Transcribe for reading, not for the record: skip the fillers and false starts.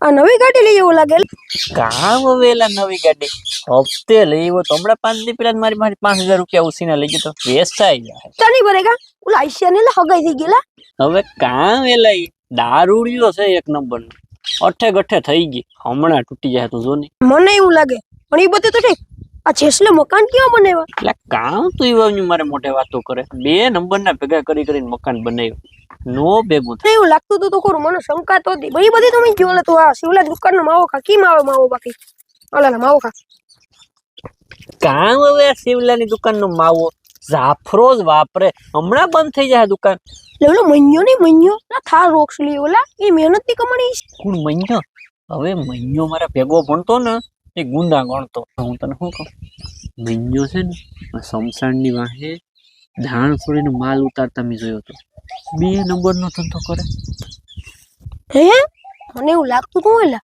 આ નવી ગાડી લઈ એવું લાગે. કામ વેલા નવી ગાડી હપ્તે લઈ આવ્યો તો હમણાં 5 દી પેલા મારી 5,000 રૂપિયા ઉસીને લઈ ગયો તો વેચાઈ જાય. ચાની ભરેગા ઓલા આઈશિયા ને હગાઈ થઈ ગયેલા. હવે કામ વેલા દારૂડિયો છે એક નંબર નો. અઠે ગઠે થઈ ગઈ હમણાં તૂટી જાય તો જો ને. મને એવું લાગે પણ એ બધું તો ઠીક. આ જેસલે મકાન કેવા બનાવ્યા? એટલે કામ તો એવા મારે મોટે વાતો કરે. 2 નંબરના ભેગા કરીને મકાન બનાવ્યું. નો ભેગું થાય એવું લાગતું હતું તો ખરું. મને શંકા તો હતી ભાઈ બધી તમે ગયો તું આ શિવલા દુકાન નો માવો ખા. કી માવો બાકી ઓલા માવો ખા. કામ હવે શિવલાની દુકાન નો માવો જાફરો જ વાપરે. હમણાં બંધ થઈ જાય દુકાન. ઓલો મન્યો નહીં મન્યો ના થા રોક્સ લી ઓલા એ મહેનત ની કમાણી. કોણ મન્યો? હવે મન્યો મારા ભેગો ભણતો ને એ ગુંદા ગણતો. હું તને શું કહું, મન્યો છે ને શમશાનની વાહે ધાણ છોડીને માલ ઉતારતા મેં જોયો હતો. 2 નંબરનો ધંધો કરે. હે મને એવું લાગતું તું ઓલા